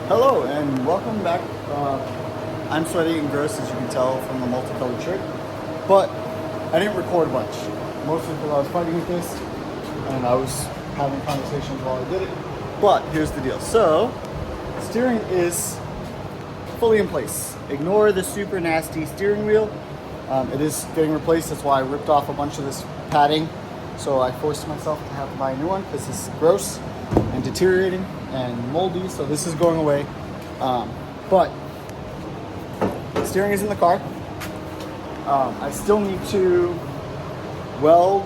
Hello and welcome back. I'm sweaty and gross, as you can tell from the multicolored shirt, but I didn't record a bunch, mostly because I was fighting with this and I was having conversations while I did it. But here's the deal. So, steering is fully in place. Ignore the super nasty steering wheel. It is getting replaced. That's why I ripped off a bunch of this padding. So I forced myself to have to buy a new one because this is gross and deteriorating and moldy. So this is going away. But steering is in the car. I still need to weld.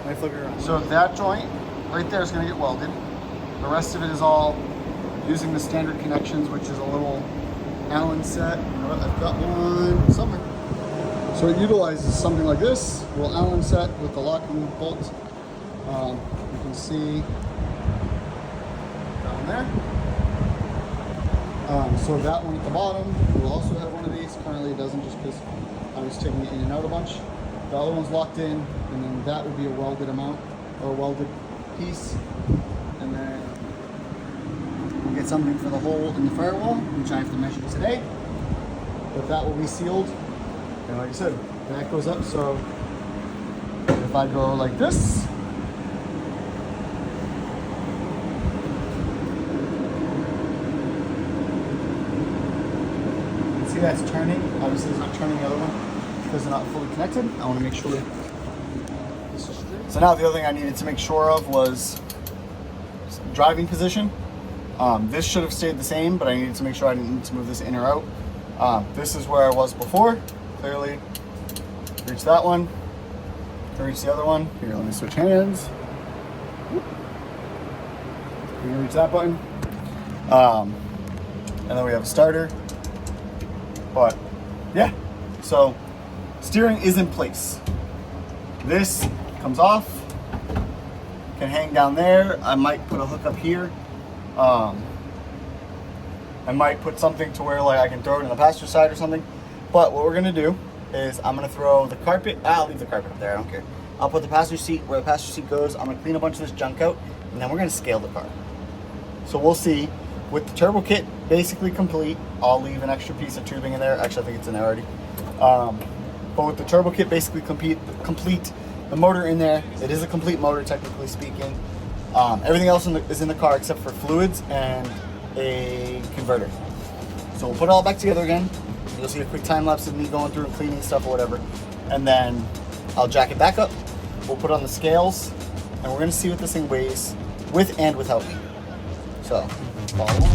Let me flip it around. So that joint right there is going to get welded. The rest of it is all using the standard connections, which is a little Allen set. You know what? I've got one somewhere. So it utilizes something like this, a little Allen set with the locking bolts. You can see down there. So that one at the bottom will also have one of these. Currently it doesn't, just because I was taking it in and out a bunch. The other one's locked in, and then that would be a welded amount, or a welded piece. And then we'll get something for the hole in the firewall, which I have to measure today. But that will be sealed. And like I said, that goes up, so if I go like this, you can see that's turning. Obviously it's not turning the other one because they're not fully connected. I want to make sure this is straight. So now the other thing I needed to make sure of was driving position. This should have stayed the same, but I needed to make sure I didn't need to move this in or out. This is where I was before. Clearly, reach that one, to reach the other one. Here, let me switch hands. We can reach that button. And then we have a starter. But, yeah. So, steering is in place. This comes off, can hang down there. I might put a hook up here. I might put something to where like I can throw it in the passenger side or something. But what we're gonna do is I'm gonna throw the carpet. I'll leave the carpet up there, I don't care. I'll put the passenger seat where the passenger seat goes. I'm gonna clean a bunch of this junk out, and then we're gonna scale the car. So we'll see. With the turbo kit basically complete, I'll leave an extra piece of tubing in there. Actually, I think it's in there already. But with the turbo kit basically complete, the motor in there, it is a complete motor technically speaking. Everything else is in the car except for fluids and a converter. So we'll put it all back together again. You'll see a quick time lapse of me going through and cleaning stuff or whatever. And then I'll jack it back up. We'll put on the scales and we're gonna see what this thing weighs with and without me. So, follow along.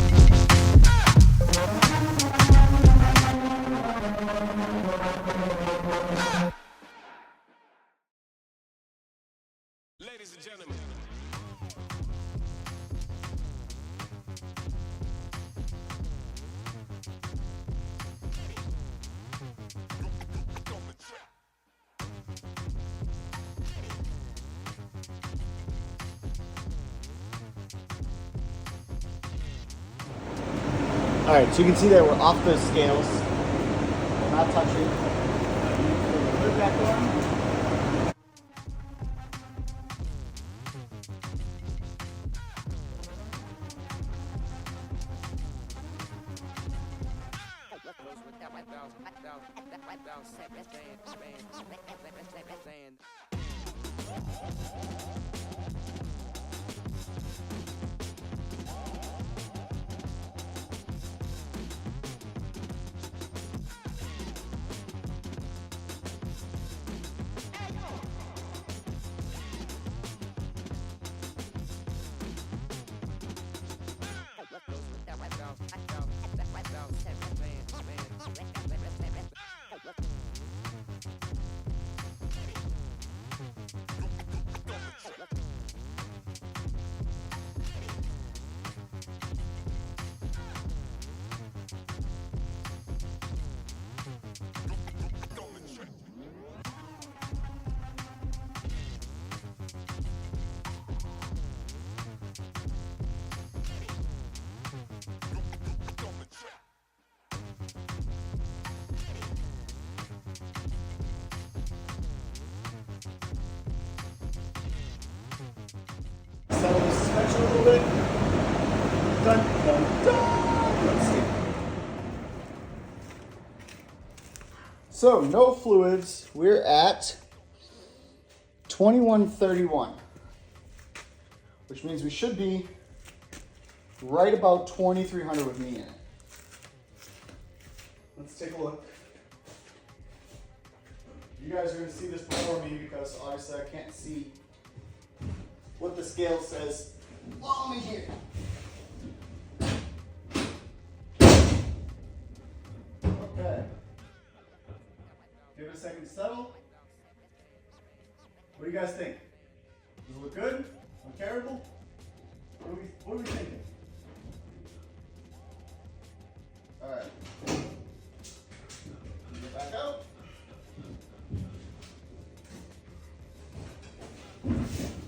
Ladies and gentlemen. All right, so you can see that we're off the scales. We're not touching. Put the lid back on. Settle the suspension a little bit. dun, dun, dun. Let's see. So no fluids. We're at 2131, which means we should be right about 2300 with me in it. Let's take a look. You guys are going to see this before me because obviously I can't see what the scale says on me here. Okay. Give it a second to settle. What do you guys think? Does it look good? Uncarable? What are we thinking? All right. Get back out.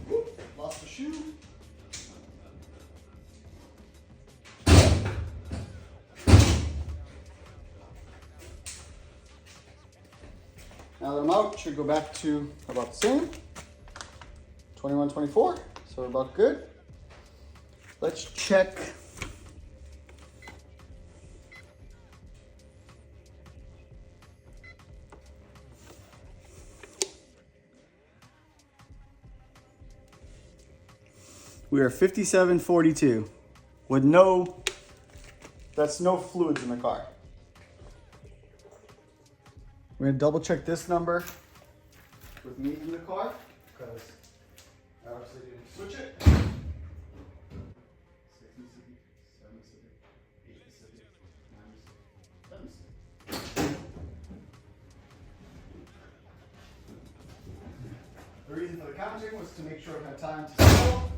Whoop, lost the shoe. Now that I'm out, should go back to about the same. 21, 24, so we're about good. Let's check. We are 57.42 with that's no fluids in the car. We're gonna double check this number with me in the car because I obviously didn't switch it. 6 Mississippi, 7 Mississippi, 8 Mississippi, 9 Mississippi, 7 Mississippi. The reason for the counting was to make sure I had time to settle.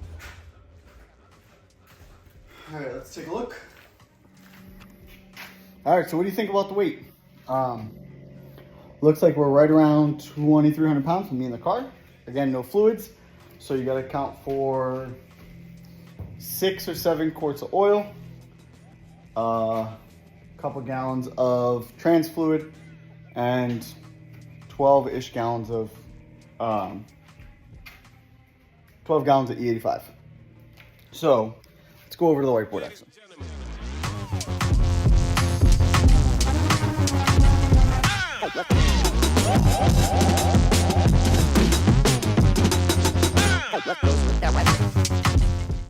All right, let's take a look. All right, so what do you think about the weight? Looks like we're right around 2,300 pounds with me in the car. Again, no fluids. So you gotta count for 6 or 7 quarts of oil, a couple gallons of trans fluid, and 12-ish gallons of 12 gallons of E85. So let's go over to the whiteboard action.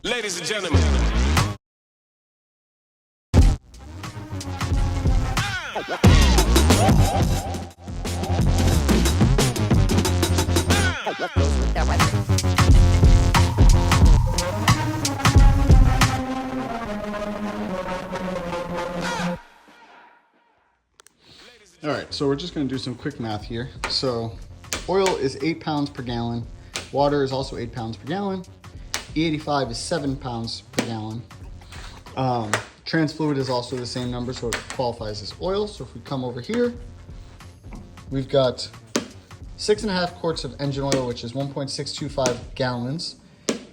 Ladies and gentlemen. All right, so we're just gonna do some quick math here. So oil is 8 pounds per gallon. Water is also 8 pounds per gallon. E85 is 7 pounds per gallon. Trans fluid is also the same number, so it qualifies as oil. So if we come over here, we've got 6.5 quarts of engine oil, which is 1.625 gallons.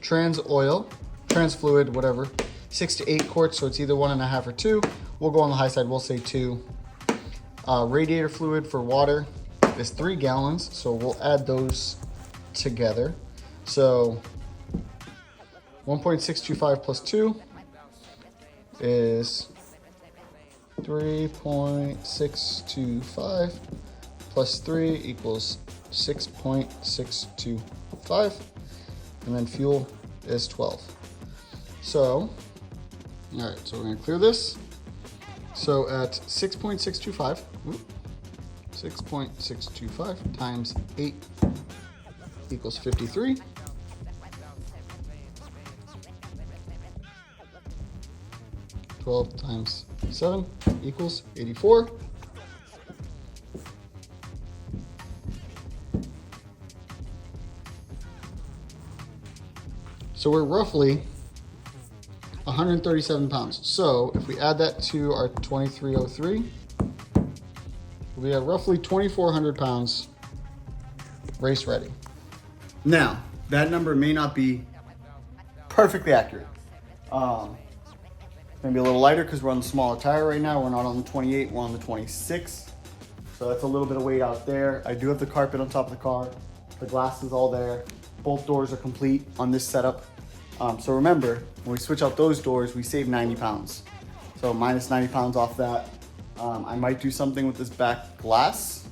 Trans oil, trans fluid, whatever, 6 to 8 quarts, so it's either 1.5 or 2. We'll go on the high side, we'll say 2. Radiator fluid for water is 3 gallons, so we'll add those together. So 1.625 plus 2 is 3.625 plus 3 equals 6.625, and then fuel is 12. So, all right, so we're gonna clear this. So at 6.625, 6.625 times 8 equals 53. Times 7 equals 84. So we're roughly 137 pounds. So if we add that to our 2303, we have roughly 2,400 pounds race ready. Now, that number may not be perfectly accurate. It's gonna be a little lighter because we're on the smaller tire right now. We're not on the 28, we're on the 26. So that's a little bit of weight out there. I do have the carpet on top of the car. The glass is all there. Both doors are complete on this setup. So remember, when we switch out those doors, we save 90 pounds. So minus 90 pounds off that. I might do something with this back glass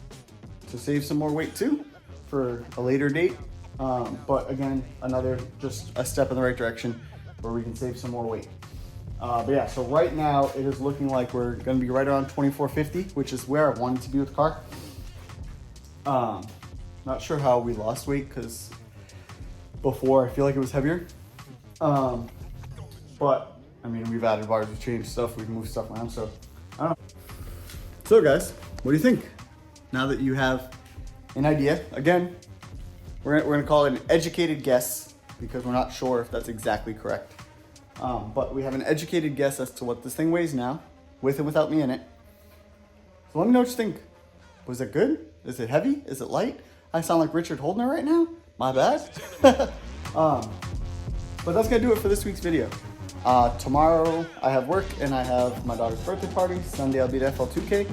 to save some more weight too for a later date. But again, another just a step in the right direction where we can save some more weight. But yeah, so right now it is looking like we're gonna be right around 2450, which is where I wanted to be with the car. Not sure how we lost weight because before I feel like it was heavier. But I mean, we've added bars, we've changed stuff, we've moved stuff around, so I don't know. So guys, what do you think? Now that you have an idea, again, we're gonna call it an educated guess because we're not sure if that's exactly correct. But we have an educated guess as to what this thing weighs now, with and without me in it. So let me know what you think. Was it good? Is it heavy? Is it light? I sound like Richard Holdner right now? My bad. But that's gonna do it for this week's video. Tomorrow I have work and I have my daughter's birthday party. Sunday I'll be at FL2K.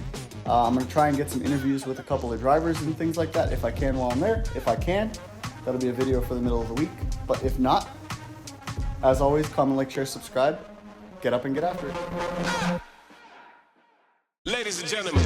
I'm gonna try and get some interviews with a couple of drivers and things like that if I can while I'm there. If I can, that'll be a video for the middle of the week. But if not, as always, comment, like, share, subscribe. Get up and get after it. Ladies and gentlemen.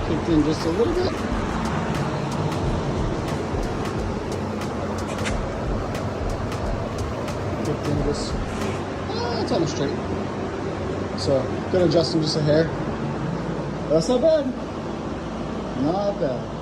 Kicked in just a little bit. Kicked in just, it's almost straight. So, gonna adjust them just a hair. That's not bad. Not bad.